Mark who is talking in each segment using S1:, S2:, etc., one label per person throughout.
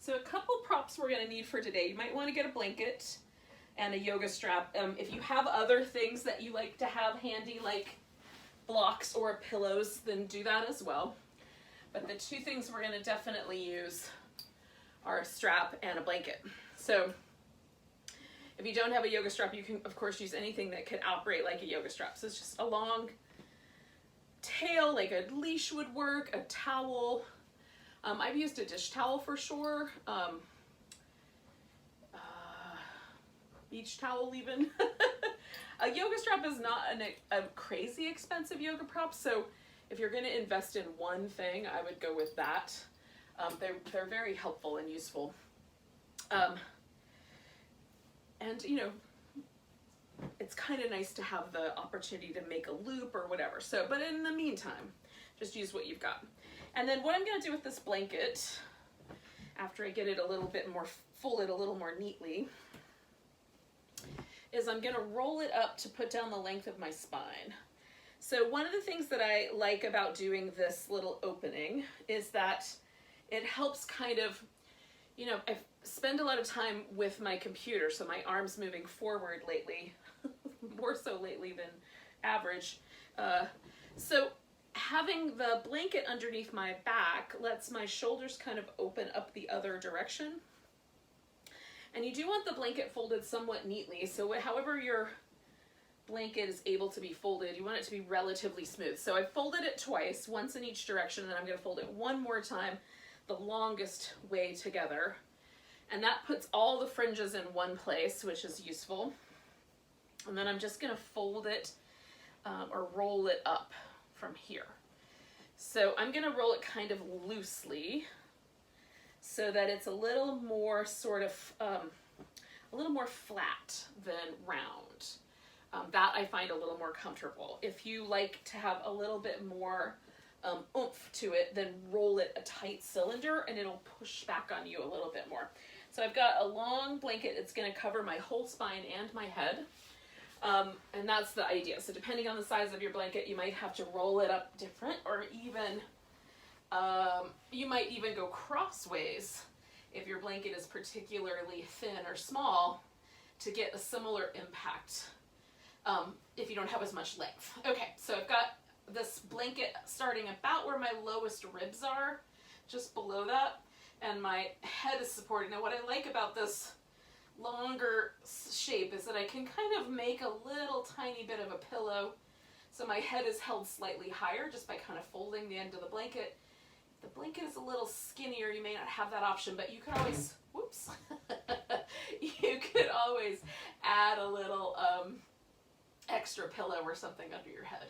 S1: So a couple props we're gonna need for today. You might wanna get a blanket and a yoga strap. If you have other things that you like to have handy, like blocks or pillows, then do that as well. But the two things we're gonna definitely use are a strap and a blanket. So if you don't have a yoga strap, you can of course use anything that can operate like a yoga strap. So it's just a long tail, like a leash would work, a towel. I've used a dish towel for sure. Beach towel even. A yoga strap is not a crazy expensive yoga prop, so if you're going to invest in one thing, I would go with that. They're very helpful and useful. And you know, it's kind of nice to have the opportunity to make a loop or whatever. So, but in the meantime, just use what you've got. And then what I'm going to do with this blanket, after I get it a little bit more, fold it a little more neatly, is I'm going to roll it up to put down the length of my spine. So one of the things that I like about doing this little opening is that it helps kind of, you know, I spend a lot of time with my computer, so my arm's moving forward lately, more so lately than average. So having the blanket underneath my back lets my shoulders kind of open up the other direction. And you do want the blanket folded somewhat neatly, so however your blanket is able to be folded, you want it to be relatively smooth. So I folded it twice, once in each direction, and then I'm going to fold it one more time the longest way together. And that puts all the fringes in one place, which is useful. And then I'm just going to fold it or roll it up from here. So I'm going to roll it kind of loosely so that it's a little more sort of, a little more flat than round. That I find a little more comfortable. If you like to have a little bit more oomph to it, then roll it a tight cylinder and it'll push back on you a little bit more. So I've got a long blanket. It's going to cover my whole spine and my head. And that's the idea. So depending on the size of your blanket, you might have to roll it up different, or even, you might even go crossways if your blanket is particularly thin or small to get a similar impact if you don't have as much length. Okay, so I've got this blanket starting about where my lowest ribs are, just below that, and my head is supported. Now what I like about this longer shape is that I can kind of make a little tiny bit of a pillow, so my head is held slightly higher just by kind of folding the end of the blanket. If the blanket is a little skinnier, you may not have that option, but you could always, whoops, you could always add a little extra pillow or something under your head.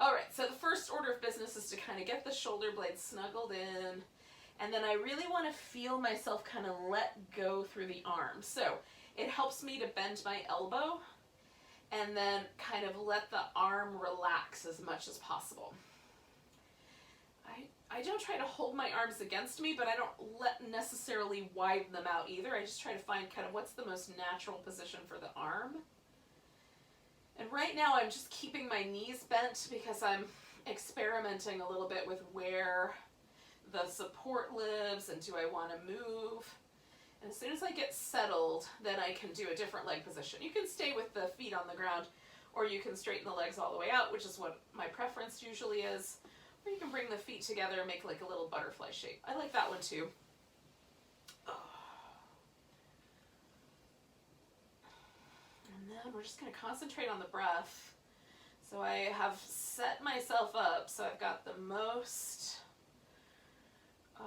S1: All right, so the first order of business is to kind of get the shoulder blades snuggled in, and then I really want to feel myself kind of let go through the arm. So it helps me to bend my elbow and then kind of let the arm relax as much as possible. I don't try to hold my arms against me, but I don't necessarily widen them out either. I just try to find kind of what's the most natural position for the arm. And right now I'm just keeping my knees bent because I'm experimenting a little bit with where the support lives and do I want to move. And as soon as I get settled, then I can do a different leg position. You can stay with the feet on the ground, or you can straighten the legs all the way out, which is what my preference usually is. Or you can bring the feet together and make like a little butterfly shape. I like that one too. And then we're just going to concentrate on the breath. So I have set myself up so I've got the most kind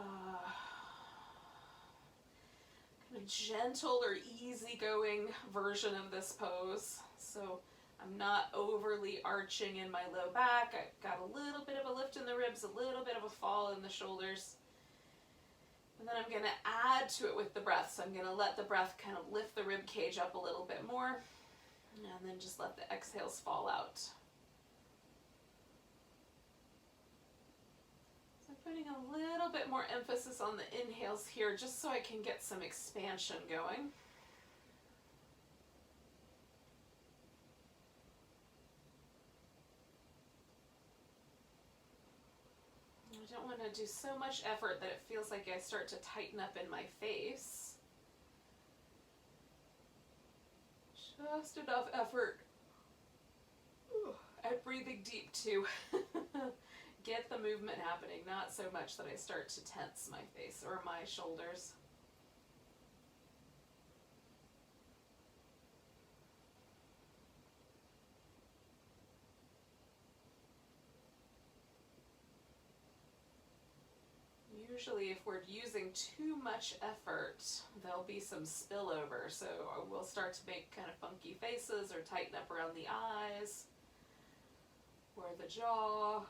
S1: of gentle or easygoing version of this pose. So I'm not overly arching in my low back. I've got a little bit of a lift in the ribs, a little bit of a fall in the shoulders. And then I'm going to add to it with the breath. So I'm going to let the breath kind of lift the rib cage up a little bit more, and then just let the exhales fall out. So I'm putting a little bit more emphasis on the inhales here just so I can get some expansion going. I don't want to to do so much effort that it feels like I start to tighten up in my face. Just enough effort. And breathing deep to get the movement happening, not so much that I start to tense my face or my shoulders. Usually if we're using too much effort, there'll be some spillover, so we'll start to make kind of funky faces or tighten up around the eyes or the jaw.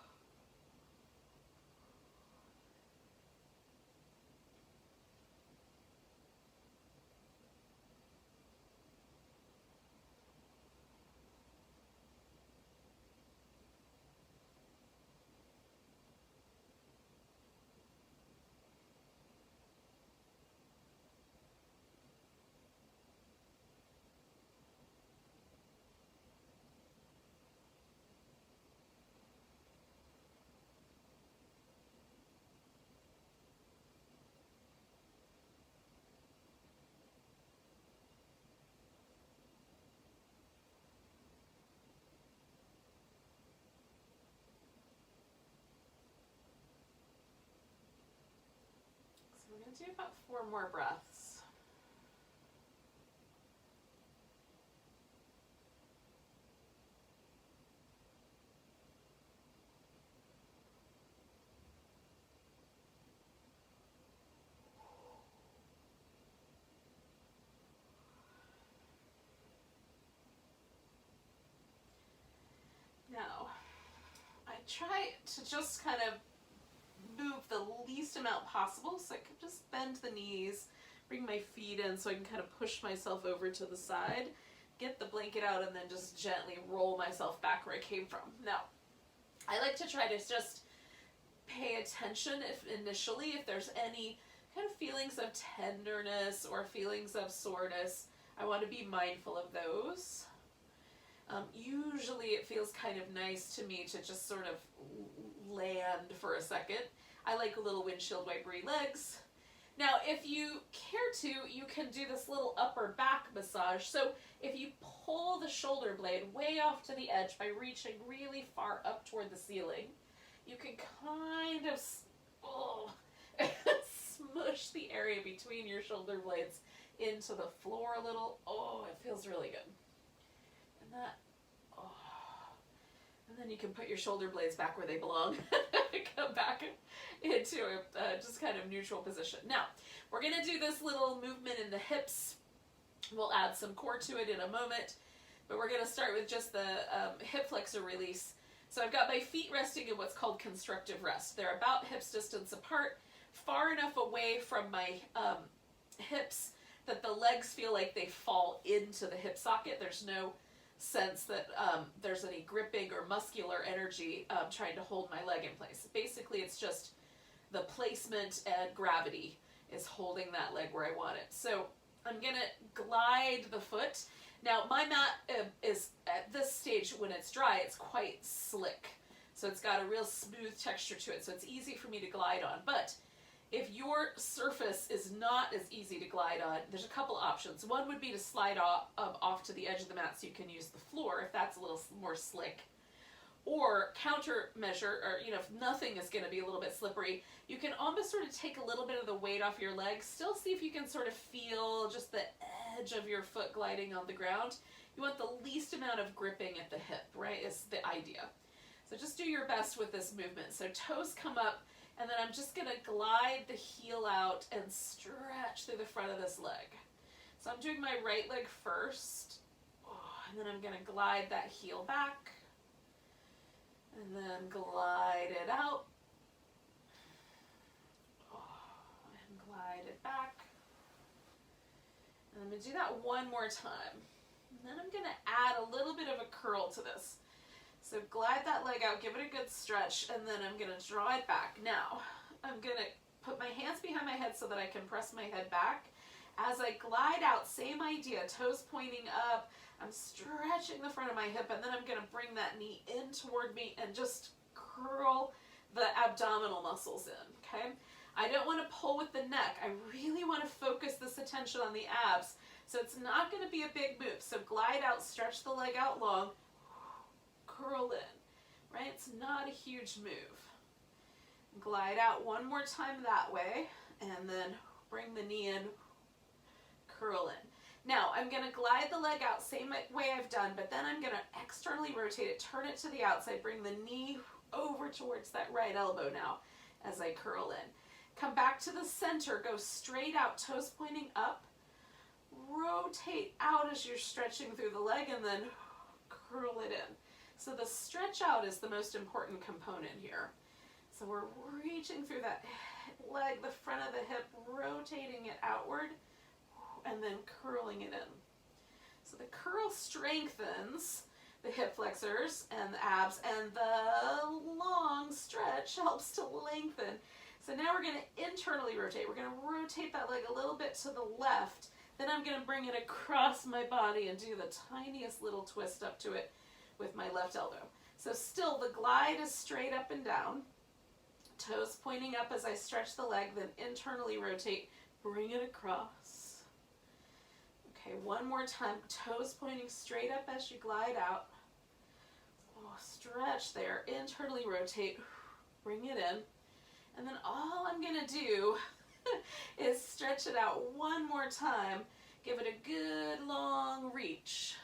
S1: So we're going to do about 4 more breaths. Now, I try to just kind of move the least amount possible, so I can just bend the knees, bring my feet in so I can kind of push myself over to the side, get the blanket out, and then just gently roll myself back where I came from. Now, I like to try to just pay attention if there's any kind of feelings of tenderness or feelings of soreness. I want to be mindful of those. Usually it feels kind of nice to me to just sort of land for a second. I like little windshield wipery legs. Now, if you care to, you can do this little upper back massage. So if you pull the shoulder blade way off to the edge by reaching really far up toward the ceiling, you can kind of smush the area between your shoulder blades into the floor a little. Oh, it feels really good. And that, and then you can put your shoulder blades back where they belong. Come back into a just kind of neutral position. Now, we're going to do this little movement in the hips. We'll add some core to it in a moment, but we're going to start with just the hip flexor release. So I've got my feet resting in what's called constructive rest. They're about hips distance apart, far enough away from my hips that the legs feel like they fall into the hip socket. There's no sense that there's any gripping or muscular energy trying to hold my leg in place. Basically, it's just the placement and gravity is holding that leg where I want it. So I'm going to glide the foot. Now, my mat is, at this stage, when it's dry, it's quite slick. So it's got a real smooth texture to it, so it's easy for me to glide on. But if your surface is not as easy to glide on, there's a couple options. One would be to slide off to the edge of the mat so you can use the floor if that's a little more slick. Or countermeasure, or if nothing is going to be a little bit slippery, you can almost sort of take a little bit of the weight off your legs, still see if you can sort of feel just the edge of your foot gliding on the ground. You want the least amount of gripping at the hip, right, is the idea. So just do your best with this movement. So toes come up, and then I'm just going to glide the heel out and stretch through the front of this leg. So I'm doing my right leg first, and then I'm going to glide that heel back, and then glide it out, and glide it back. And I'm going to do that one more time. And then I'm going to add a little bit of a curl to this. So glide that leg out, give it a good stretch, and then I'm going to draw it back. Now, I'm going to put my hands behind my head so that I can press my head back. As I glide out, same idea, toes pointing up, I'm stretching the front of my hip, and then I'm going to bring that knee in toward me and just curl the abdominal muscles in, okay? I don't want to pull with the neck. I really want to focus this attention on the abs. So it's not going to be a big move. So glide out, stretch the leg out long, curl in, right? It's not a huge move. Glide out one more time that way, and then bring the knee in, curl in. Now, I'm going to glide the leg out, same way I've done, but then I'm going to externally rotate it, turn it to the outside, bring the knee over towards that right elbow now as I curl in. Come back to the center, go straight out, toes pointing up, rotate out as you're stretching through the leg, and then curl it in. So the stretch out is the most important component here. So we're reaching through that leg, the front of the hip, rotating it outward, and then curling it in. So the curl strengthens the hip flexors and the abs, and the long stretch helps to lengthen. So now we're going to internally rotate. We're going to rotate that leg a little bit to the left. Then I'm going to bring it across my body and do the tiniest little twist up to it with my left elbow. So still the glide is straight up and down. Toes pointing up as I stretch the leg, then internally rotate, bring it across. Okay, one more time. Toes pointing straight up as you glide out. Oh, stretch there. Internally rotate, bring it in. And then all I'm going to do is stretch it out one more time. Give it a good long reach.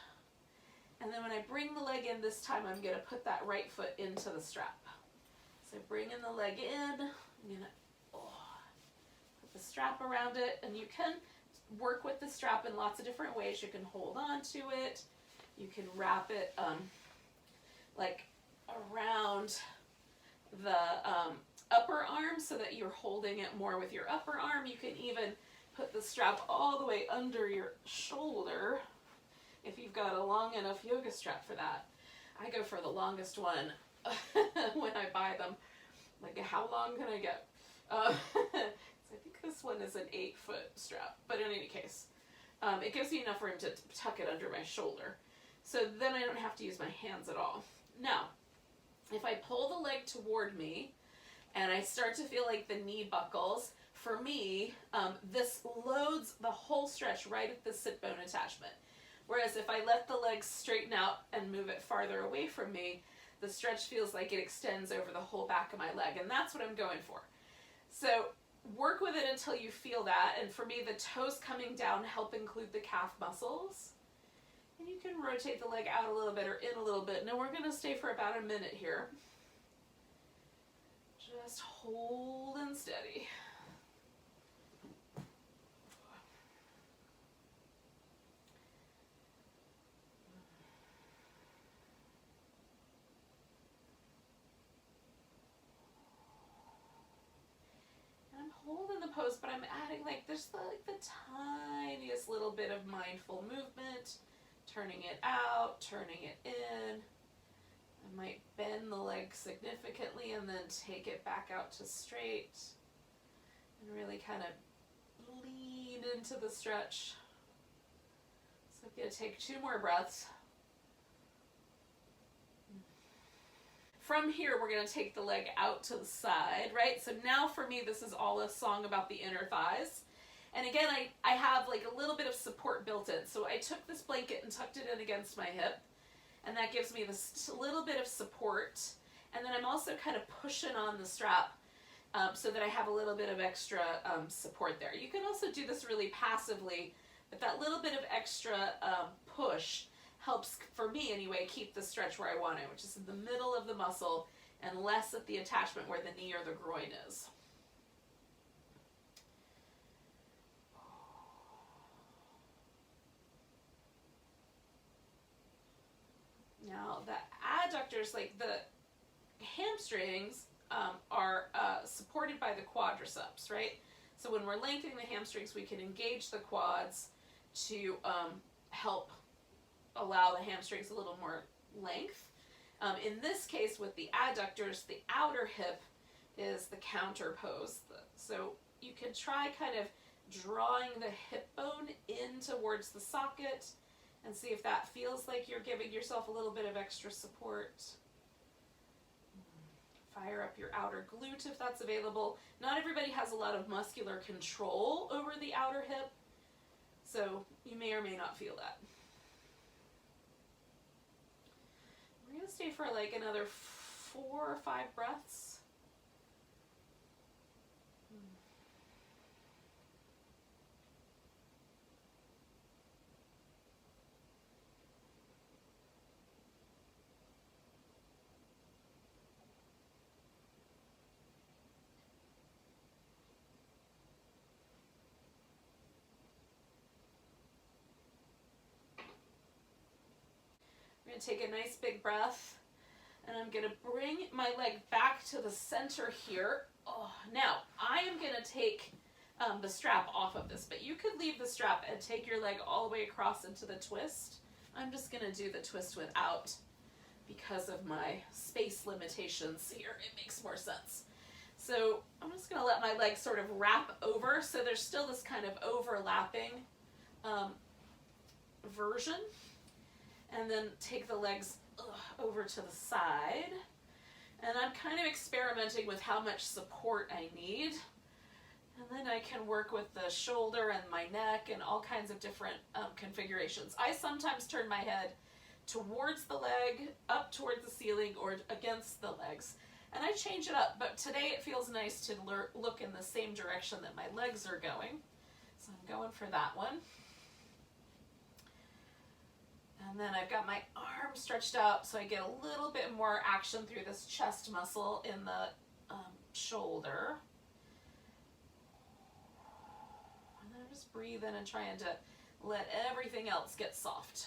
S1: And then when I bring the leg in this time, I'm going to put that right foot into the strap. So bringing the leg in, I'm going to put the strap around it, and you can work with the strap in lots of different ways. You can hold on to it. You can wrap it like around the upper arm so that you're holding it more with your upper arm. You can even put the strap all the way under your shoulder if you've got a long enough yoga strap for that. I go for the longest one when I buy them. Like, how long can I get? So I think this one is an 8-foot strap, but in any case, it gives me enough room to tuck it under my shoulder. So then I don't have to use my hands at all. Now, if I pull the leg toward me and I start to feel like the knee buckles, for me, this loads the whole stretch right at the sit bone attachment. Whereas if I let the legs straighten out and move it farther away from me, the stretch feels like it extends over the whole back of my leg, and that's what I'm going for. So work with it until you feel that, and for me, the toes coming down help include the calf muscles. And you can rotate the leg out a little bit or in a little bit. Now we're going to stay for about a minute here. Just hold and steady. Holding the pose, but I'm adding like the tiniest little bit of mindful movement, turning it out, turning it in. I might bend the leg significantly and then take it back out to straight and really kind of lean into the stretch. So I'm going to take 2 more breaths. From here, we're going to take the leg out to the side, right? So now for me, this is all a song about the inner thighs. And again, I have like a little bit of support built in. So I took this blanket and tucked it in against my hip. And that gives me this little bit of support. And then I'm also kind of pushing on the strap so that I have a little bit of extra support there. You can also do this really passively, but that little bit of extra push helps, for me anyway, keep the stretch where I want it, which is in the middle of the muscle and less at the attachment where the knee or the groin is. Now the adductors, like the hamstrings, are supported by the quadriceps, right? So when we're lengthening the hamstrings, we can engage the quads to help allow the hamstrings a little more length. In this case, with the adductors, the outer hip is the counter pose. So you can try kind of drawing the hip bone in towards the socket and see if that feels like you're giving yourself a little bit of extra support. fire up your outer glute if that's available. Not everybody has a lot of muscular control over the outer hip, so you may or may not feel that. We're going to stay for like another 4 or 5 breaths. I'm going to take a nice big breath, and I'm going to bring my leg back to the center here. Oh, now, I am going to take the strap off of this, but you could leave the strap and take your leg all the way across into the twist. I'm just going to do the twist without because of my space limitations here. It makes more sense. So I'm just going to let my leg sort of wrap over, so there's still this kind of overlapping version. And then take the legs over to the side. And I'm kind of experimenting with how much support I need. And then I can work with the shoulder and my neck and all kinds of different configurations. I sometimes turn my head towards the leg, up towards the ceiling, or against the legs. And I change it up, but today it feels nice to look in the same direction that my legs are going. So I'm going for that one. And then I've got my arm stretched out so I get a little bit more action through this chest muscle in the shoulder. And then I'm just breathing and trying to let everything else get soft.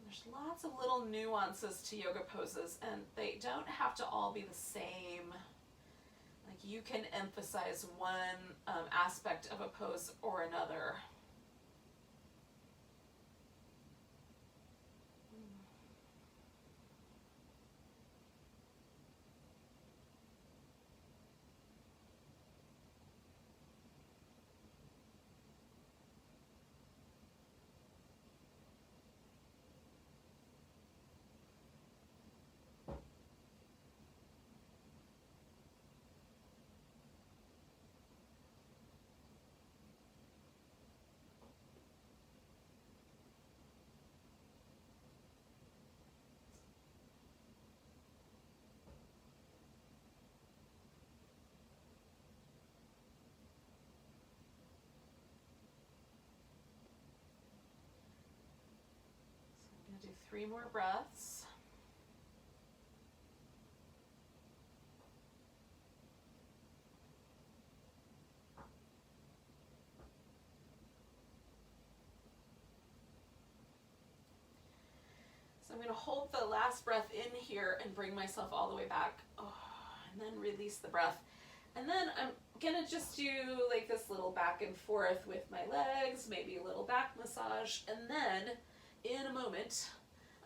S1: There's lots of little nuances to yoga poses, and they don't have to all be the same. Like, you can emphasize one aspect of a pose or another. Do 3 more breaths. So I'm going to hold the last breath in here and bring myself all the way back. Oh, and then release the breath. And then I'm going to just do like this little back and forth with my legs, maybe a little back massage, and then in a moment,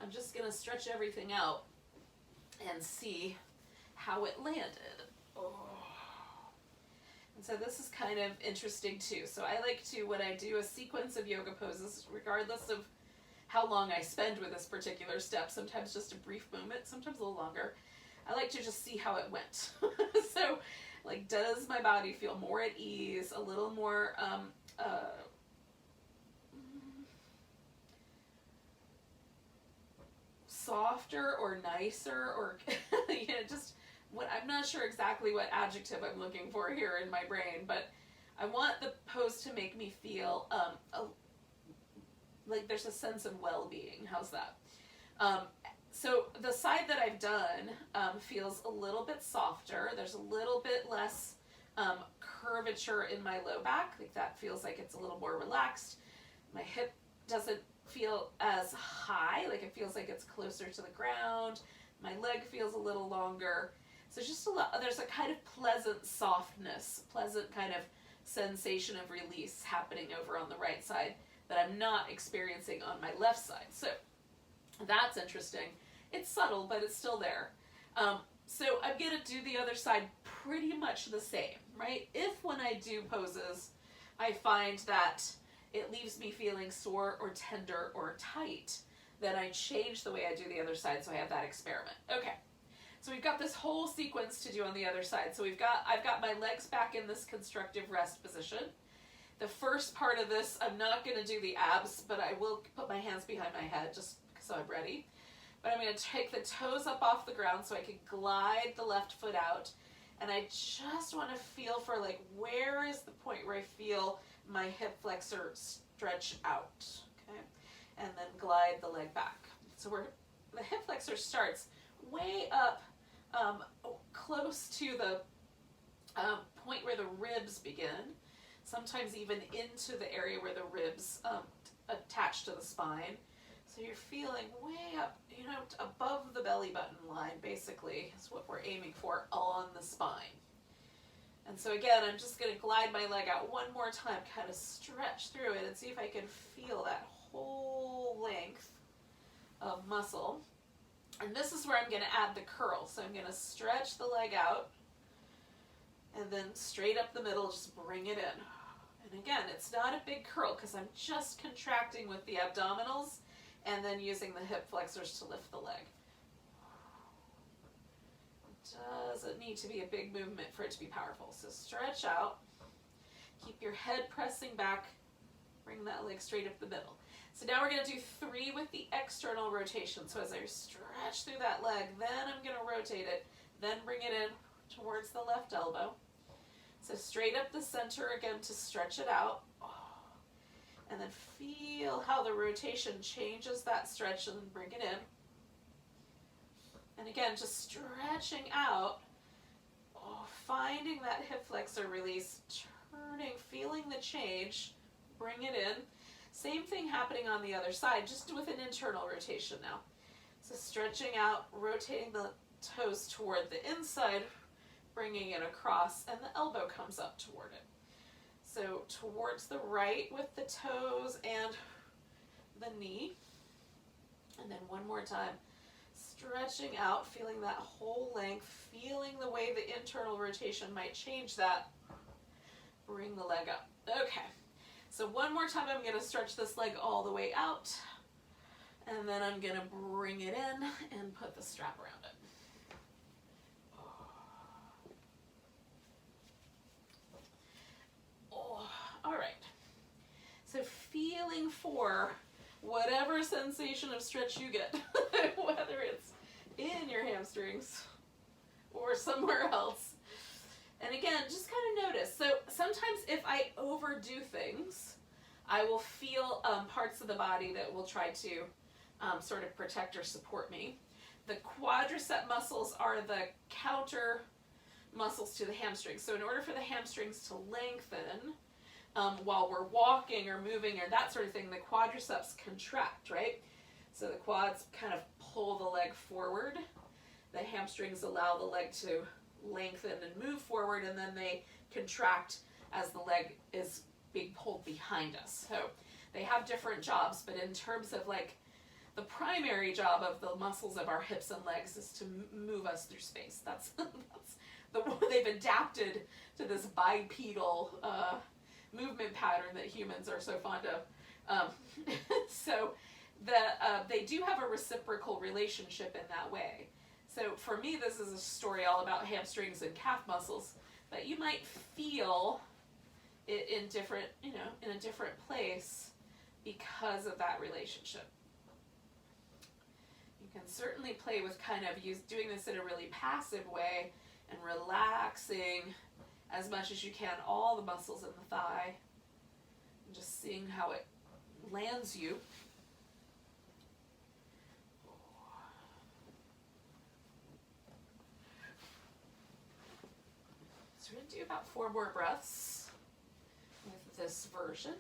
S1: I'm just going to stretch everything out and see how it landed. Oh. And so this is kind of interesting too. So I like to, when I do a sequence of yoga poses, regardless of how long I spend with this particular step, sometimes just a brief moment, sometimes a little longer, I like to just see how it went. So, like, does my body feel more at ease, a little more softer or nicer, or you know, just what, I'm not sure exactly what adjective I'm looking for here in my brain, but I want the pose to make me feel like there's a sense of well-being. How's that? So the side that I've done feels a little bit softer. There's a little bit less curvature in my low back. Like, that feels like it's a little more relaxed. My hip doesn't feel as high, like it feels like it's closer to the ground. My leg feels a little longer. So just a lot, there's a kind of pleasant softness, pleasant kind of sensation of release happening over on the right side that I'm not experiencing on my left side. So that's interesting. It's subtle, but it's still there. So I'm going to do the other side pretty much the same, right? If when I do poses, I find that it leaves me feeling sore or tender or tight, then I change the way I do the other side, so I have that experiment. Okay, so we've got this whole sequence to do on the other side. So I've got my legs back in this constructive rest position. The first part of this, I'm not going to do the abs, but I will put my hands behind my head just so I'm ready. But I'm going to take the toes up off the ground so I can glide the left foot out. And I just want to feel for, like, where is the point where I feel my hip flexor stretch out, okay? And then glide the leg back. So the hip flexor starts way up, close to the point where the ribs begin, sometimes even into the area where the ribs attach to the spine. So you're feeling way up, you know, above the belly button line, basically, is what we're aiming for on the spine. And so again, I'm just going to glide my leg out one more time, kind of stretch through it and see if I can feel that whole length of muscle. And this is where I'm going to add the curl. So I'm going to stretch the leg out and then straight up the middle, just bring it in. And again, it's not a big curl because I'm just contracting with the abdominals and then using the hip flexors to lift the leg. It doesn't need to be a big movement for it to be powerful. So stretch out, keep your head pressing back, bring that leg straight up the middle. So now we're going to do 3 with the external rotation. So as I stretch through that leg, then I'm going to rotate it, then bring it in towards the left elbow. So straight up the center again to stretch it out. And then feel how the rotation changes that stretch and then bring it in. And again, just stretching out, finding that hip flexor release, turning, feeling the change, bring it in. Same thing happening on the other side, just with an internal rotation now. So stretching out, rotating the toes toward the inside, bringing it across, and the elbow comes up toward it. So towards the right with the toes and the knee. And then one more time, stretching out, feeling that whole length, feeling the way the internal rotation might change that. Bring the leg up. Okay. So one more time, I'm going to stretch this leg all the way out, and then I'm going to bring it in and put the strap around it. All right. So feeling for whatever sensation of stretch you get, whether it's in your hamstrings or somewhere else. And again, just kind of notice. So sometimes if I overdo things, I will feel parts of the body that will try to sort of protect or support me. The quadricep muscles are the counter muscles to the hamstrings. So in order for the hamstrings to lengthen while we're walking or moving or that sort of thing, the quadriceps contract, right? So the quads kind of pull the leg forward. The hamstrings allow the leg to lengthen and move forward, and then they contract as the leg is being pulled behind us. So they have different jobs, but in terms of like the primary job of the muscles of our hips and legs is to move us through space. That's the they've adapted to this bipedal movement pattern that humans are so fond of. So they do have a reciprocal relationship in that way. So for me, this is a story all about hamstrings and calf muscles, but you might feel it in different, in a different place because of that relationship. You can certainly play with kind of doing this in a really passive way and relaxing as much as you can all the muscles in the thigh and just seeing how it lands you. So we're going to do about 4 more breaths with this version.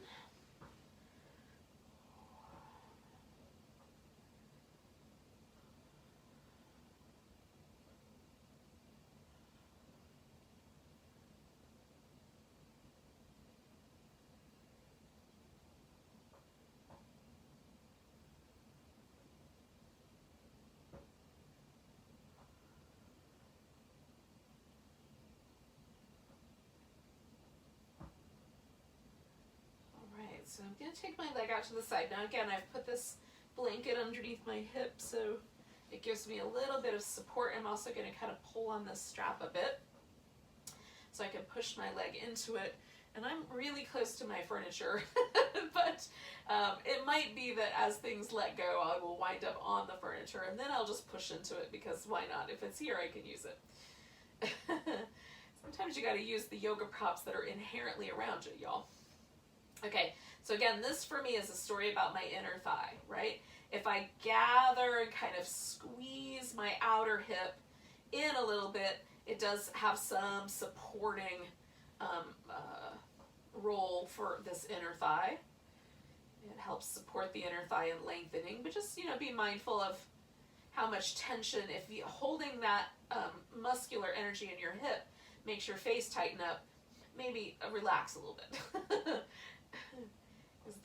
S1: So I'm going to take my leg out to the side. Now again, I've put this blanket underneath my hip, so it gives me a little bit of support. I'm also going to kind of pull on this strap a bit so I can push my leg into it. And I'm really close to my furniture, but it might be that as things let go, I will wind up on the furniture, and then I'll just push into it, because why not? If it's here, I can use it. Sometimes you got to use the yoga props that are inherently around you, y'all. Okay, so again, this for me is a story about my inner thigh, right? If I gather and kind of squeeze my outer hip in a little bit, it does have some supporting role for this inner thigh. It helps support the inner thigh in lengthening, but just, be mindful of how much tension, if you holding that muscular energy in your hip makes your face tighten up, maybe relax a little bit.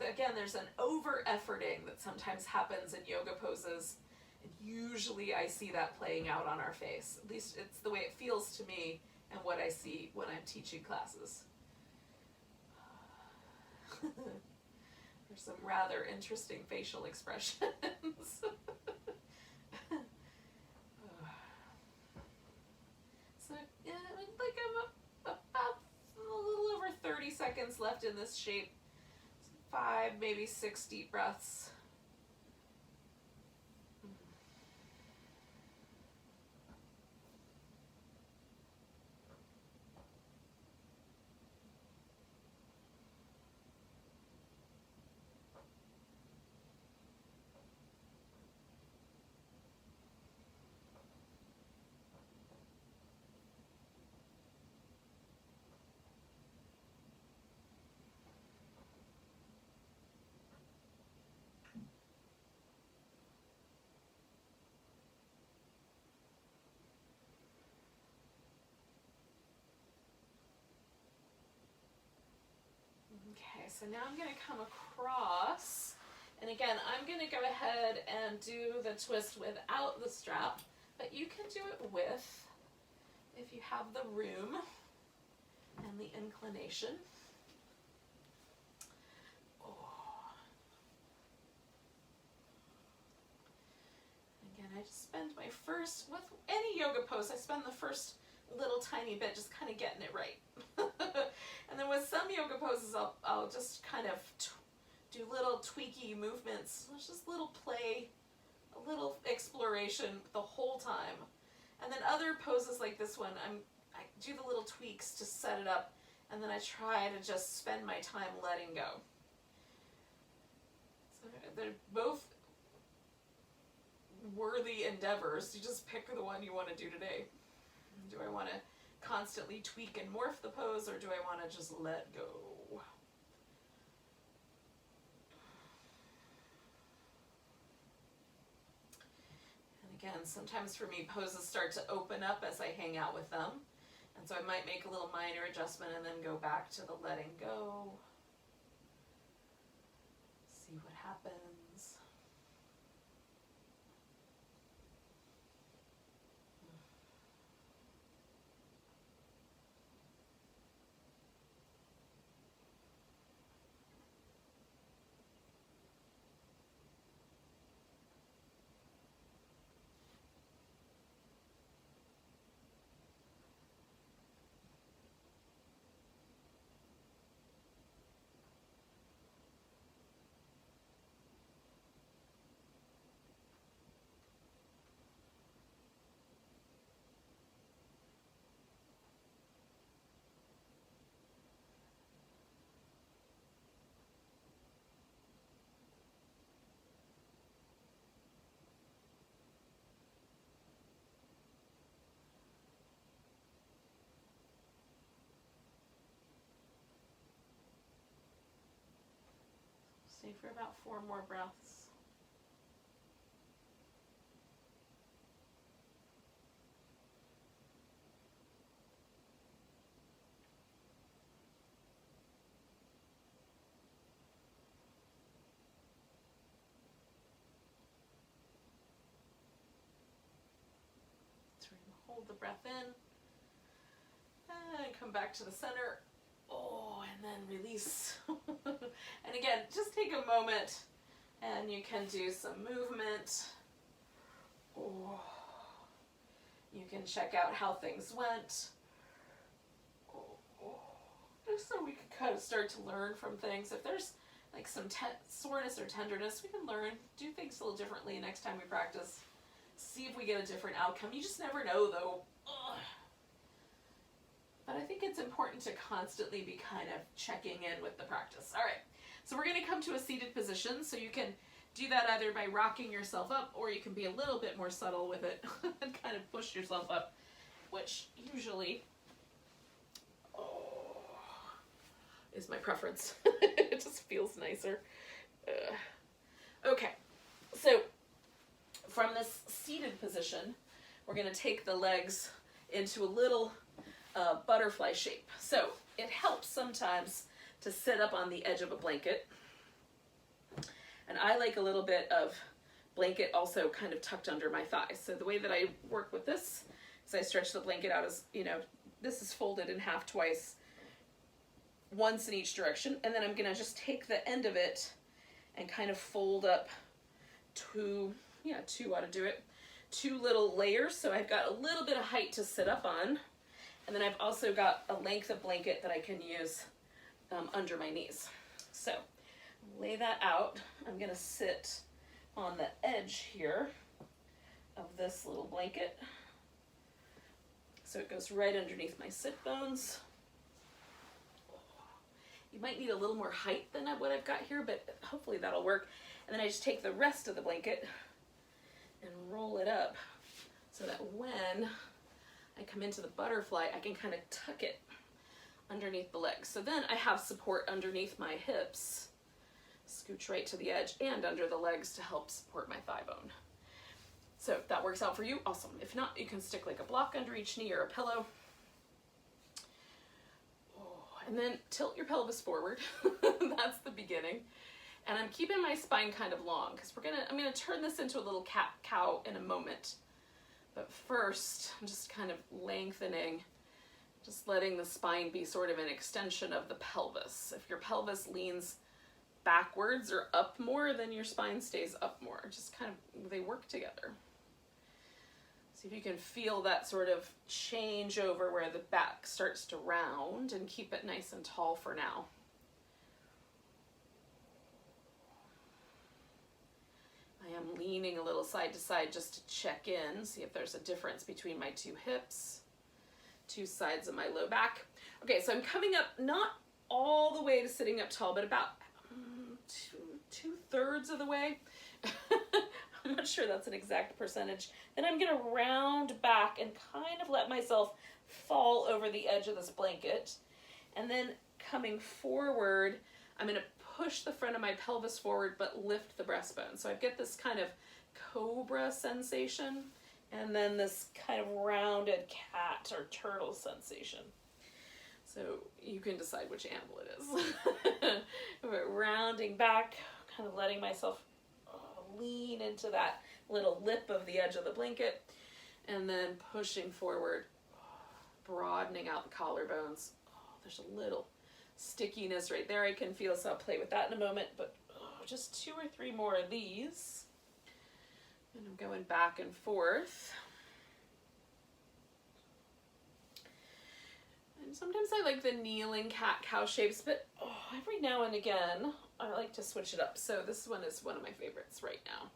S1: Again, there's an over-efforting that sometimes happens in yoga poses, and usually I see that playing out on our face. At least it's the way it feels to me and what I see when I'm teaching classes. There's some rather interesting facial expressions. So, yeah, like I'm about a little over 30 seconds left in this shape. 5, maybe 6 deep breaths. Okay, so now I'm going to come across, and again, I'm going to go ahead and do the twist without the strap, but you can do it with, if you have the room and the inclination. Again, I just spend my first, with any yoga pose, I spend the first little tiny bit just kind of getting it right. And then with some yoga poses, I'll just kind of do little tweaky movements, just little play, a little exploration the whole time. And then other poses like this one, I do the little tweaks to set it up, and then I try to just spend my time letting go. So they're both worthy endeavors. You just pick the one you want to do today. Do I want to constantly tweak and morph the pose, or do I want to just let go? And again, sometimes for me, poses start to open up as I hang out with them. And so I might make a little minor adjustment and then go back to the letting go. See what happens. Stay for about 4 more breaths. So we're going to hold the breath in and come back to the center. Oh, and then release. And again, just take a moment And you can do some movement. Oh. You can check out how things went. Just so we can kind of start to learn from things. If there's like some soreness or tenderness, we can learn, do things a little differently next time we practice. See if we get a different outcome. You just never know though. Ugh. But I think it's important to constantly be kind of checking in with the practice. All right, so we're gonna come to a seated position. So you can do that either by rocking yourself up, or you can be a little bit more subtle with it and kind of push yourself up, which usually is my preference. It just feels nicer. Okay, so from this seated position, we're gonna take the legs into a little butterfly shape. So it helps sometimes to sit up on the edge of a blanket. And I like a little bit of blanket also kind of tucked under my thighs. So the way that I work with this is I stretch the blanket out as, you know, this is folded in half twice, once in each direction. And then I'm gonna just take the end of it and kind of fold up two little layers. So I've got a little bit of height to sit up on. And then I've also got a length of blanket that I can use under my knees. So lay that out. I'm gonna sit on the edge here of this little blanket. So it goes right underneath my sit bones. You might need a little more height than what I've got here, but hopefully that'll work. And then I just take the rest of the blanket and roll it up so that when I come into the butterfly, I can kind of tuck it underneath the legs. So then I have support underneath my hips, scooch right to the edge, and under the legs to help support my thigh bone. So if that works out for you, awesome. If not, you can stick like a block under each knee or a pillow. And then tilt your pelvis forward. That's the beginning. And I'm keeping my spine kind of long because I'm gonna turn this into a little cat-cow in a moment. But first, I'm just kind of lengthening, just letting the spine be sort of an extension of the pelvis. If your pelvis leans backwards or up more, then your spine stays up more. Just kind of, they work together. See if you can feel that sort of change over where the back starts to round, and keep it nice and tall for now. I am leaning a little side to side just to check in, see if there's a difference between my two hips, two sides of my low back. Okay, so I'm coming up not all the way to sitting up tall, but about two-thirds of the way. I'm not sure that's an exact percentage. Then I'm gonna round back and kind of let myself fall over the edge of this blanket. And then coming forward, I'm gonna push the front of my pelvis forward, but lift the breastbone. So I get this kind of cobra sensation, and then this kind of rounded cat or turtle sensation. So you can decide which animal it is. But rounding back, kind of letting myself lean into that little lip of the edge of the blanket, and then pushing forward, broadening out the collarbones. There's a little stickiness right there I can feel, so I'll play with that in a moment, but just 2 or 3 more of these. And I'm going back and forth. And sometimes I like the kneeling cat-cow shapes, but every now and again, I like to switch it up. So this one is one of my favorites right now.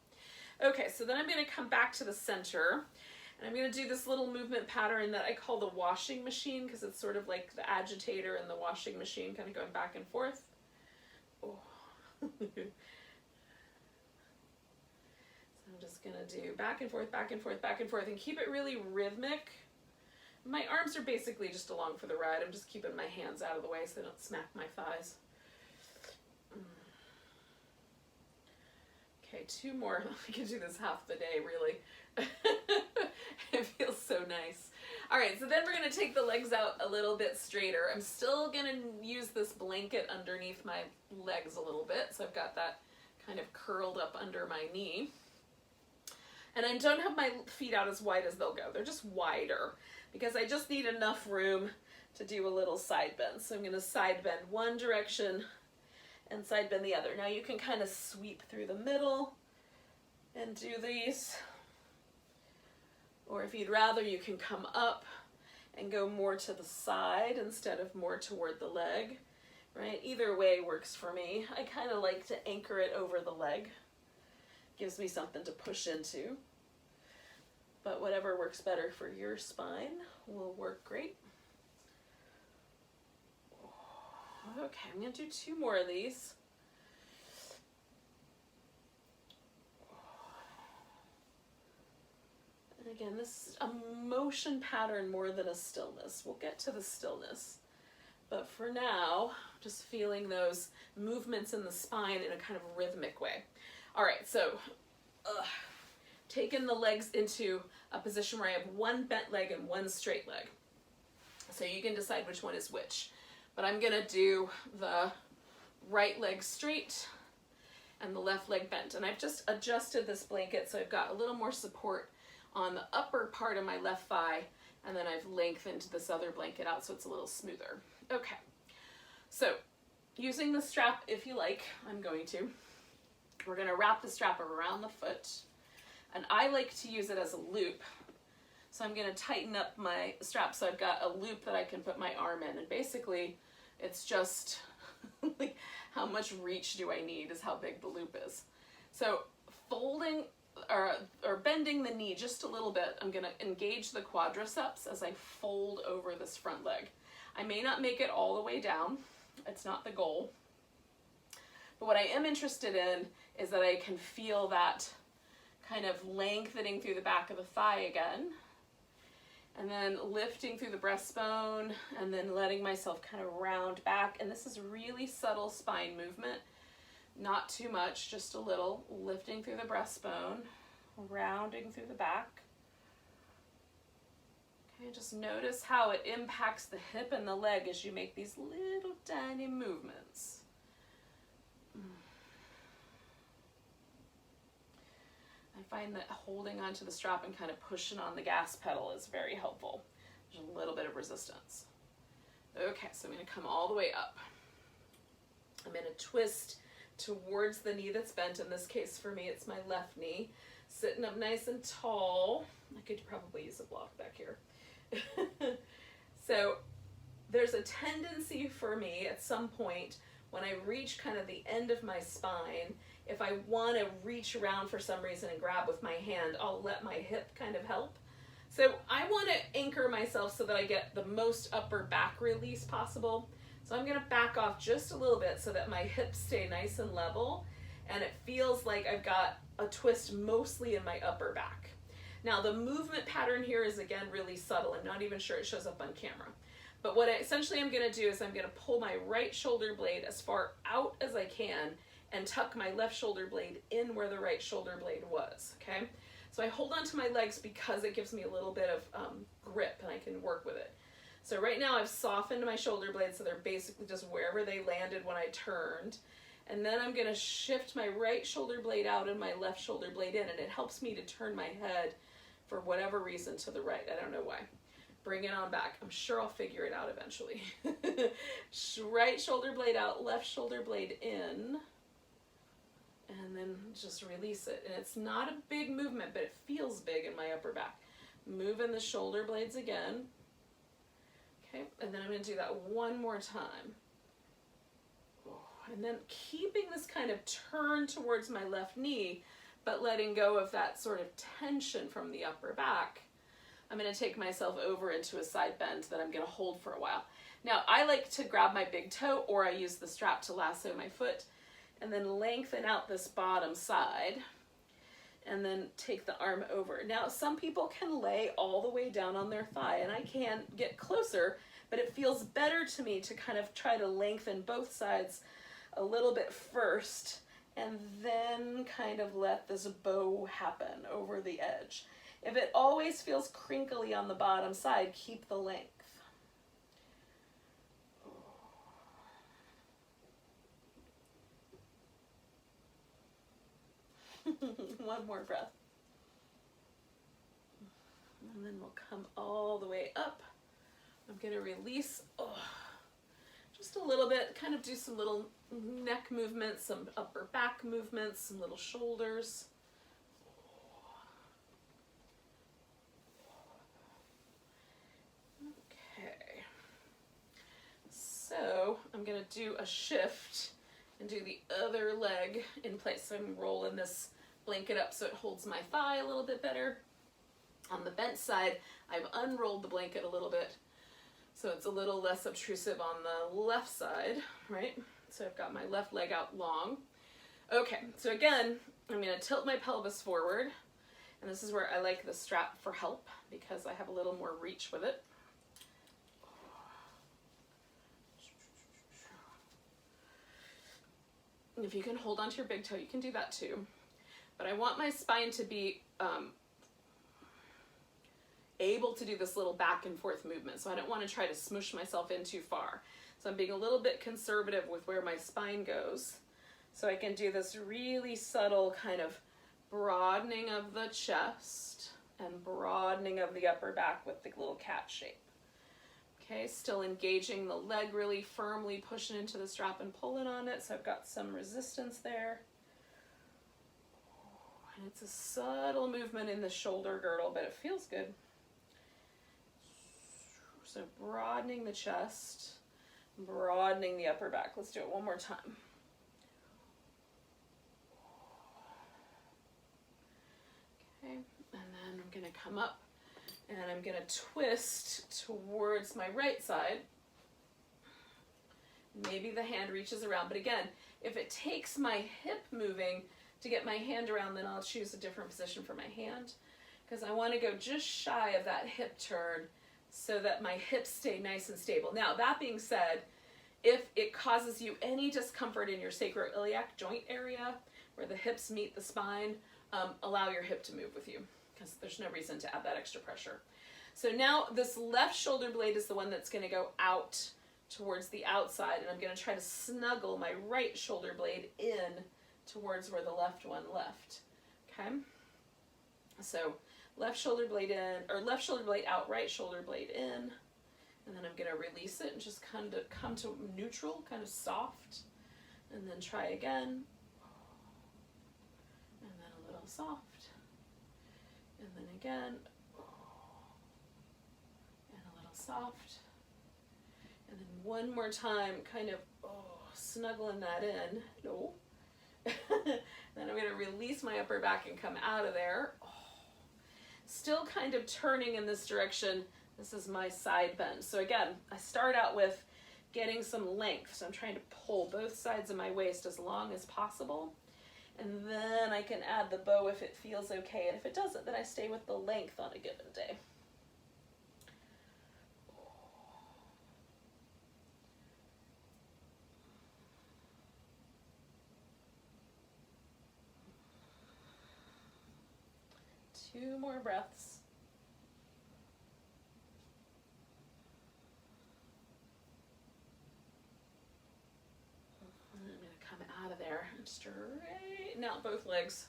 S1: Okay, so then I'm gonna come back to the center, and I'm gonna do this little movement pattern that I call the washing machine, because it's sort of like the agitator and the washing machine, kind of going back and forth. So I'm just gonna do back and forth, back and forth, back and forth, and keep it really rhythmic. My arms are basically just along for the ride. I'm just keeping my hands out of the way so they don't smack my thighs. Okay, 2 more. I can do this half the day, really. It feels so nice. All right, so then we're gonna take the legs out a little bit straighter. I'm still gonna use this blanket underneath my legs a little bit, so I've got that kind of curled up under my knee. And I don't have my feet out as wide as they'll go. They're just wider, because I just need enough room to do a little side bend. So I'm gonna side bend one direction, and side bend the other. Now you can kind of sweep through the middle and do these. Or if you'd rather, you can come up and go more to the side instead of more toward the leg, right? Either way works for me. I kind of like to anchor it over the leg. Gives me something to push into. But whatever works better for your spine will work great. Okay, I'm going to do 2 more of these. And again, this is a motion pattern more than a stillness. We'll get to the stillness. But for now, just feeling those movements in the spine in a kind of rhythmic way. All right, so taking the legs into a position where I have one bent leg and one straight leg. So you can decide which one is which. But I'm gonna do the right leg straight and the left leg bent. And I've just adjusted this blanket so I've got a little more support on the upper part of my left thigh, and then I've lengthened this other blanket out so it's a little smoother. Okay, so using the strap, if you like, I'm going to. We're gonna wrap the strap around the foot, and I like to use it as a loop. So I'm gonna tighten up my strap so I've got a loop that I can put my arm in, and basically it's just like how much reach do I need is how big the loop is. So folding or bending the knee just a little bit, I'm gonna engage the quadriceps as I fold over this front leg. I may not make it all the way down, it's not the goal, but what I am interested in is that I can feel that kind of lengthening through the back of the thigh again, and then lifting through the breastbone, and then letting myself kind of round back. And this is really subtle spine movement, not too much, just a little, lifting through the breastbone, rounding through the back. Okay, just notice how it impacts the hip and the leg as you make these little tiny movements. I find that holding onto the strap and kind of pushing on the gas pedal is very helpful. There's a little bit of resistance. Okay, so I'm going to come all the way up. I'm going to twist towards the knee that's bent. In this case, for me, it's my left knee. Sitting up nice and tall. I could probably use a block back here. So there's a tendency for me at some point when I reach kind of the end of my spine, if I want to reach around for some reason and grab with my hand, I'll let my hip kind of help. So I want to anchor myself so that I get the most upper back release possible. So I'm going to back off just a little bit so that my hips stay nice and level, and it feels like I've got a twist mostly in my upper back. Now the movement pattern here is again really subtle. I'm not even sure it shows up on camera. But what I essentially I'm going to do is I'm going to pull my right shoulder blade as far out as I can and tuck my left shoulder blade in where the right shoulder blade was, okay? So I hold on to my legs because it gives me a little bit of grip and I can work with it. So right now I've softened my shoulder blades so they're basically just wherever they landed when I turned. And then I'm going to shift my right shoulder blade out and my left shoulder blade in, and it helps me to turn my head for whatever reason to the right. I don't know why. Bring it on back. I'm sure I'll figure it out eventually. Right shoulder blade out, left shoulder blade in, and then just release it. And it's not a big movement, but it feels big in my upper back. Moving the shoulder blades again. Okay, and then I'm going to do that one more time. And then keeping this kind of turn towards my left knee, but letting go of that sort of tension from the upper back. I'm going to take myself over into a side bend that I'm going to hold for a while. Now, I like to grab my big toe, or I use the strap to lasso my foot, and then lengthen out this bottom side, and then take the arm over. Now, some people can lay all the way down on their thigh, and I can get closer, but it feels better to me to kind of try to lengthen both sides a little bit first, and then kind of let this bow happen over the edge. If it always feels crinkly on the bottom side, keep the length. One more breath. And then we'll come all the way up. I'm going to release. just a little bit, kind of do some little neck movements, some upper back movements, some little shoulders. Okay. So I'm going to do a shift and do the other leg in place. So I'm rolling this blanket up so it holds my thigh a little bit better. On the bent side, I've unrolled the blanket a little bit so it's a little less obtrusive on the left side, right? So I've got my left leg out long. Okay, so again, I'm going to tilt my pelvis forward, and this is where I like the strap for help because I have a little more reach with it. And if you can hold onto your big toe, you can do that too. But I want my spine to be able to do this little back and forth movement. So I don't want to try to smush myself in too far. So I'm being a little bit conservative with where my spine goes. So I can do this really subtle kind of broadening of the chest and broadening of the upper back with the little cat shape. Okay, still engaging the leg really firmly, pushing into the strap and pulling on it. So I've got some resistance there. And it's a subtle movement in the shoulder girdle, but it feels good. So broadening the chest, broadening the upper back. Let's do it one more time. Okay, and then I'm going to come up and I'm going to twist towards my right side. Maybe the hand reaches around, but again, if it takes my hip moving to get my hand around, then I'll choose a different position for my hand because I want to go just shy of that hip turn so that my hips stay nice and stable. Now, that being said, if it causes you any discomfort in your sacroiliac joint area where the hips meet the spine, allow your hip to move with you because there's no reason to add that extra pressure. So now this left shoulder blade is the one that's going to go out towards the outside, and I'm going to try to snuggle my right shoulder blade in towards where the left one left. Okay? So left shoulder blade in, or left shoulder blade out, right shoulder blade in, and then I'm going to release it and just kind of come to neutral, kind of soft, and then try again, and then a little soft, and then again, and a little soft, and then one more time, kind of snuggling that in. No. Then I'm going to release my upper back and come out of there. Still kind of turning in this direction. This is my side bend. So again, I start out with getting some length. So I'm trying to pull both sides of my waist as long as possible. And then I can add the bow if it feels okay. And if it doesn't, then I stay with the length on a given day. Two more breaths. And I'm going to come out of there and straighten out both legs.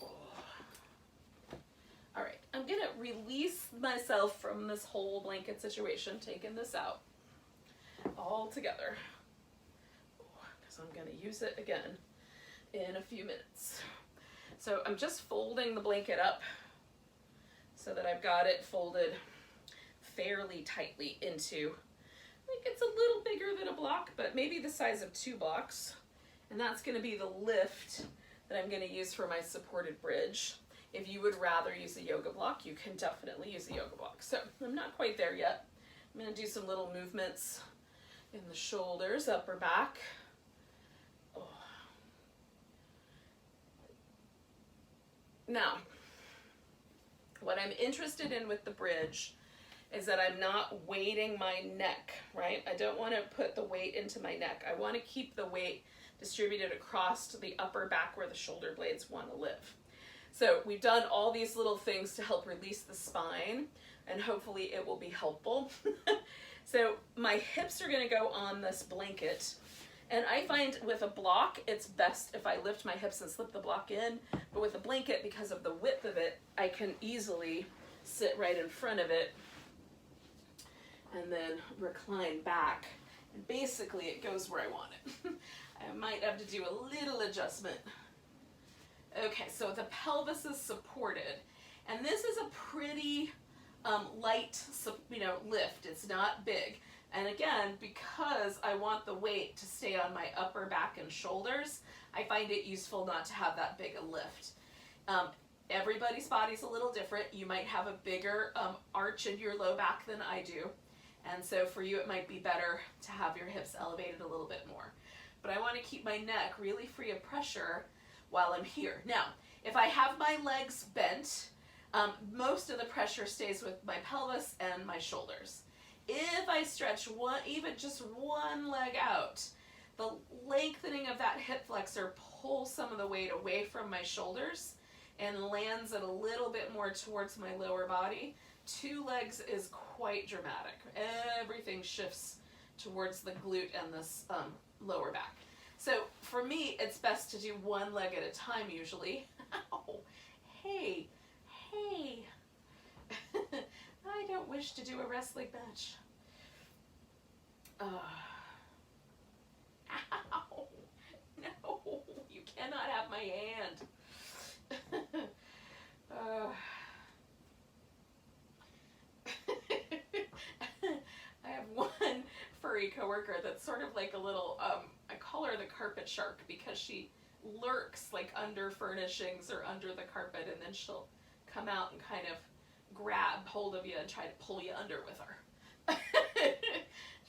S1: All right, I'm going to release myself from this whole blanket situation, taking this out all together, because I'm going to use it again in a few minutes. So I'm just folding the blanket up so that I've got it folded fairly tightly into, like it's a little bigger than a block, but maybe the size of 2 blocks. And that's going to be the lift that I'm going to use for my supported bridge. If you would rather use a yoga block, you can definitely use a yoga block. So I'm not quite there yet. I'm going to do some little movements in the shoulders, upper back. Now, what I'm interested in with the bridge is that I'm not weighting my neck, right? I don't want to put the weight into my neck. I want to keep the weight distributed across to the upper back where the shoulder blades want to live. So we've done all these little things to help release the spine, and hopefully it will be helpful. So my hips are going to go on this blanket. And I find with a block, it's best if I lift my hips and slip the block in. But with a blanket, because of the width of it, I can easily sit right in front of it and then recline back. And basically it goes where I want it. I might have to do a little adjustment. Okay, so the pelvis is supported, and this is a pretty light, lift. It's not big. And again, because I want the weight to stay on my upper back and shoulders, I find it useful not to have that big a lift. Everybody's body's a little different. You might have a bigger arch in your low back than I do. And so for you, it might be better to have your hips elevated a little bit more. But I want to keep my neck really free of pressure while I'm here. Now, if I have my legs bent, most of the pressure stays with my pelvis and my shoulders. If I stretch even just one leg out, the lengthening of that hip flexor pulls some of the weight away from my shoulders and lands it a little bit more towards my lower body. 2 legs is quite dramatic. Everything shifts towards the glute and this lower back. So for me, it's best to do 1 leg at a time usually. Ow, hey. I don't wish to do a wrestling match. Ow, no, you cannot have my hand. I have one furry coworker that's sort of like a little, I call her the carpet shark because she lurks like under furnishings or under the carpet, and then she'll come out and kind of grab hold of you and try to pull you under with her.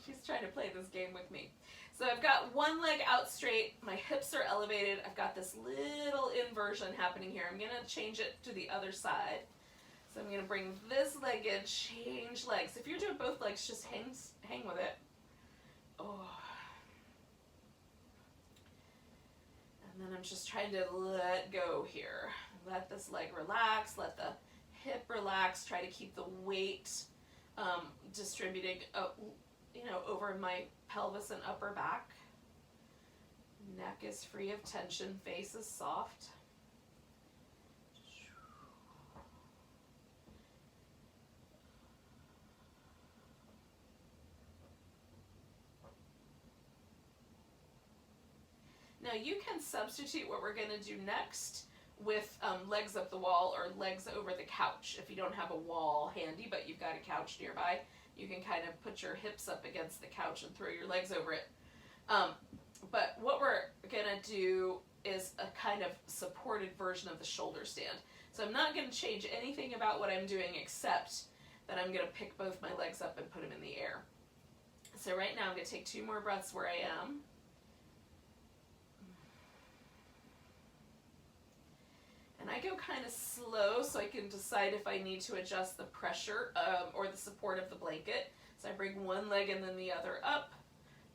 S1: She's trying to play this game with me. So I've got 1 leg out straight, my hips are elevated, I've got this little inversion happening here. I'm going to change it to the other side. So I'm going to bring this leg in, change legs. If you're doing both legs, just hang with it. Oh. And then I'm just trying to let go here. Let this leg relax, let the hip relax, try to keep the weight distributing over my pelvis and upper back. Neck is free of tension, face is soft. Now you can substitute what we're going to do next with legs up the wall or legs over the couch. If you don't have a wall handy, but you've got a couch nearby, you can kind of put your hips up against the couch and throw your legs over it. But what we're going to do is a kind of supported version of the shoulder stand. So I'm not going to change anything about what I'm doing except that I'm going to pick both my legs up and put them in the air. So right now I'm going to take 2 more breaths where I am. And I go kind of slow so I can decide if I need to adjust the pressure or the support of the blanket. So I bring 1 leg and then the other up,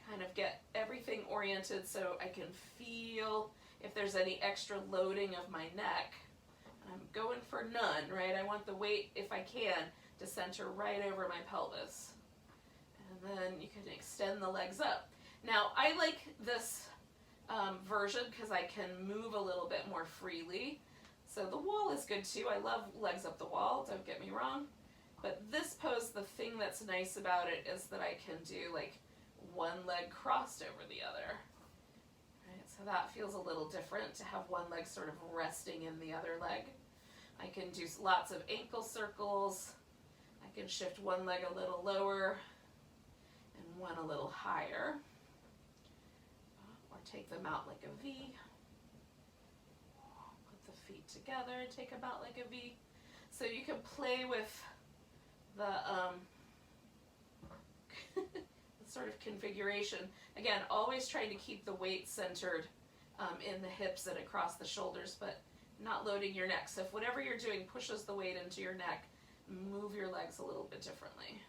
S1: kind of get everything oriented so I can feel if there's any extra loading of my neck. And I'm going for none, right? I want the weight, if I can, to center right over my pelvis. And then you can extend the legs up. Now, I like this version because I can move a little bit more freely. So the wall is good too. I love legs up the wall, don't get me wrong. But this pose, the thing that's nice about it is that I can do like 1 leg crossed over the other. Right? So that feels a little different to have 1 leg sort of resting in the other leg. I can do lots of ankle circles. I can shift 1 leg a little lower and 1 a little higher. Or take them out like a V. Feet together, take about like a V. So you can play with the sort of configuration. Again, always trying to keep the weight centered in the hips and across the shoulders, but not loading your neck. So if whatever you're doing pushes the weight into your neck, move your legs a little bit differently.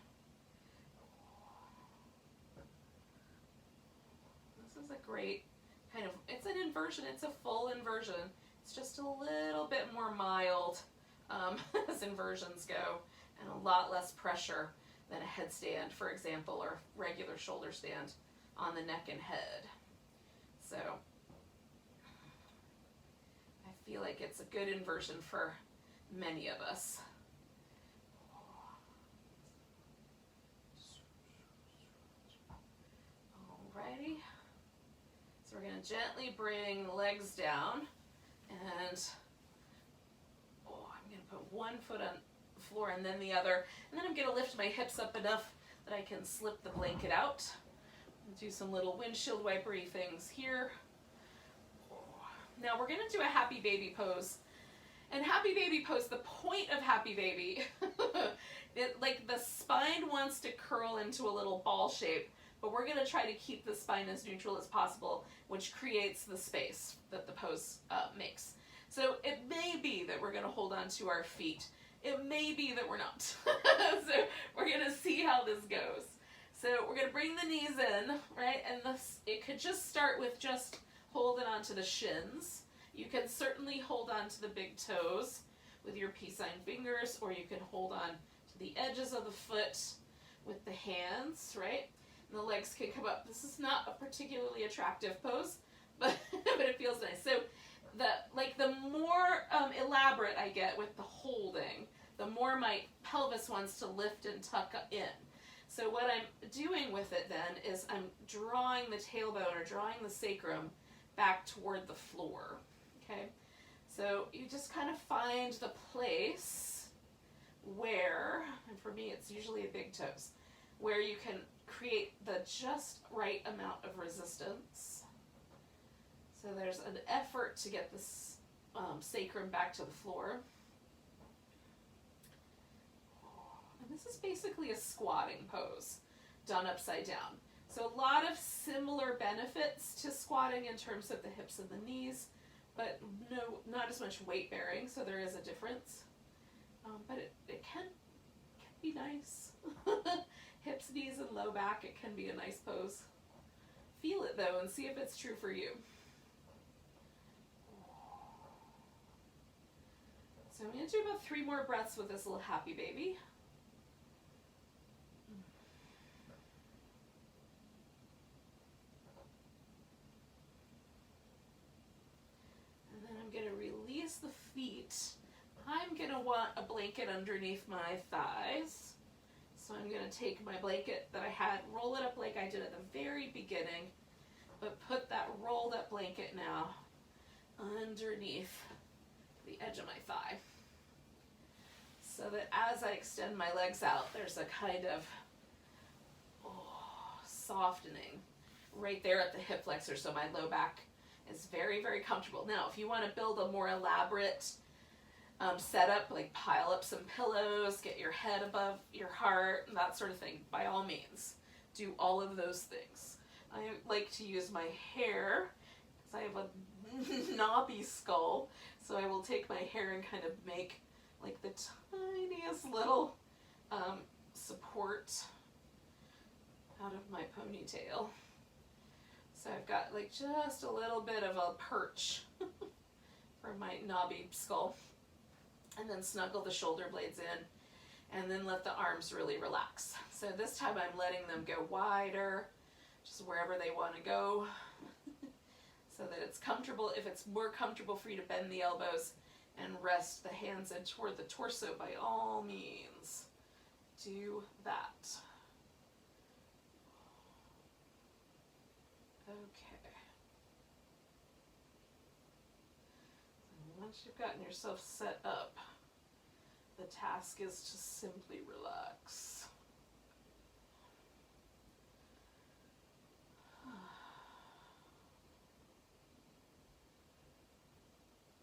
S1: This is a great kind of, it's an inversion, it's a full inversion. It's just a little bit more mild as inversions go, and a lot less pressure than a headstand, for example, or regular shoulder stand on the neck and head. So I feel like it's a good inversion for many of us. gently bring the legs down, and I'm going to put one foot on the floor and then the other, and then I'm going to lift my hips up enough that I can slip the blanket out. Do some little windshield wipery things here. Now we're going to do a happy baby pose. And happy baby pose, the point of happy baby, like the spine wants to curl into a little ball shape, but we're going to try to keep the spine as neutral as possible, which creates the space that the pose makes. So it may be that we're going to hold on to our feet. It may be that we're not. So we're going to see how this goes. So we're going to bring the knees in, right? And it could just start with just holding onto the shins. You can certainly hold on to the big toes with your peace sign fingers, or you can hold on to the edges of the foot with the hands, right? And the legs can come up. This is not a particularly attractive pose, but it feels nice. So the more elaborate I get with the holding, the more my pelvis wants to lift and tuck in. So what I'm doing with it then is I'm drawing the tailbone or drawing the sacrum back toward the floor. Okay, so you just kind of find the place where, and for me it's usually the big toes, where you can create the just right amount of resistance. So there's an effort to get this sacrum back to the floor. And this is basically a squatting pose done upside down. So a lot of similar benefits to squatting in terms of the hips and the knees, but not as much weight bearing, so there is a difference. But it can be nice. Hips, knees, and low back, it can be a nice pose. Feel it though and see if it's true for you. So I'm going to do about 3 more breaths with this little happy baby. I'm going to release the feet. I'm going to want a blanket underneath my thighs. So I'm going to take my blanket that I had, roll it up like I did at the very beginning, but put that rolled up blanket now underneath the edge of my thigh. So that as I extend my legs out, there's a kind of softening right there at the hip flexor, so my low back is very, very comfortable. Now, if you want to build a more elaborate setup, like pile up some pillows, get your head above your heart, and that sort of thing, by all means, do all of those things. I like to use my hair, because I have a knobby skull, so I will take my hair and kind of make like the tiniest little support out of my ponytail. So I've got like just a little bit of a perch for my knobby skull, and then snuggle the shoulder blades in, and then let the arms really relax. So this time I'm letting them go wider, just wherever they want to go, so that it's comfortable. If it's more comfortable for you to bend the elbows and rest the hands in toward the torso, by all means, do that. Okay. And once you've gotten yourself set up, the task is to simply relax.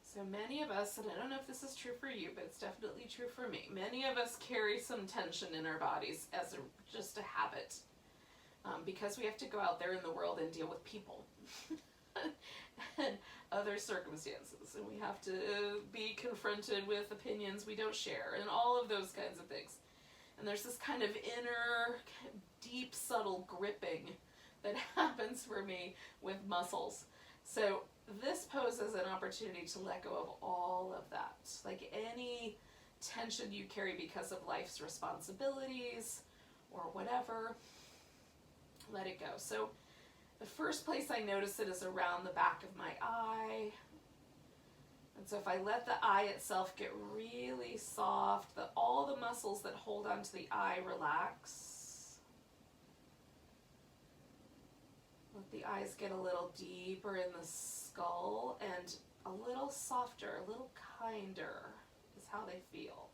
S1: So many of us, and I don't know if this is true for you, but it's definitely true for me, many of us carry some tension in our bodies as just a habit. Because we have to go out there in the world and deal with people and other circumstances, and we have to be confronted with opinions we don't share, and all of those kinds of things. And there's this kind of inner, deep, subtle gripping that happens for me with muscles. So this pose is an opportunity to let go of all of that, like any tension you carry because of life's responsibilities or whatever. Let it go. So the first place I notice it is around the back of my eye. And so if I let the eye itself get really soft, all the muscles that hold onto the eye relax. Let The eyes get a little deeper in the skull and a little softer, a little kinder is how they feel.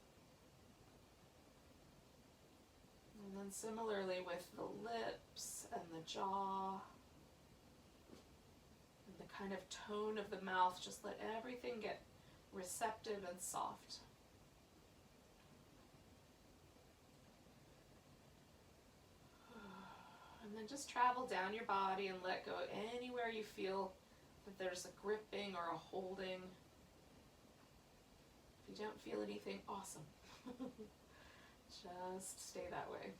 S1: And then similarly with the lips and the jaw and the kind of tone of the mouth, just let everything get receptive and soft. And then just travel down your body and let go anywhere you feel that there's a gripping or a holding. If you don't feel anything, awesome. Just stay that way.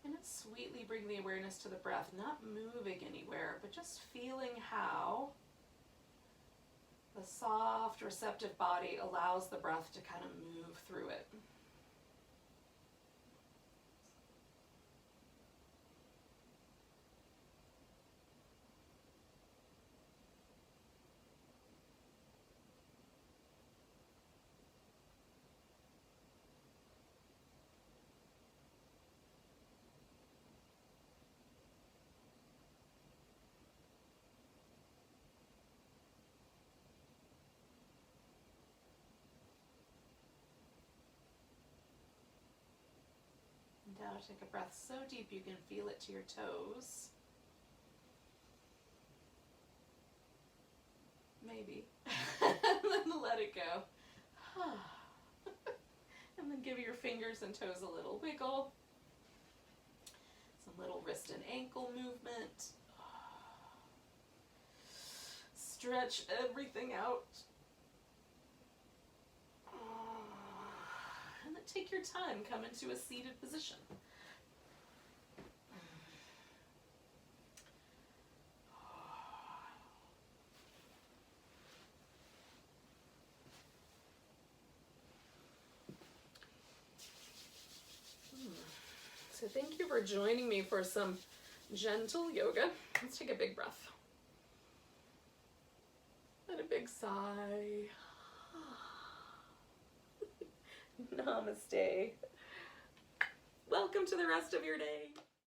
S1: Gonna sweetly bring the awareness to the breath, not moving anywhere, but just feeling how the soft, receptive body allows the breath to kind of move through it. Now take a breath so deep you can feel it to your toes. Maybe. And then let it go. And then give your fingers and toes a little wiggle. Some little wrist and ankle movement. Stretch everything out. And then take your time, come into a seated position. So thank you for joining me for some gentle yoga. Let's take a big breath. And a big sigh. Namaste. Welcome to the rest of your day.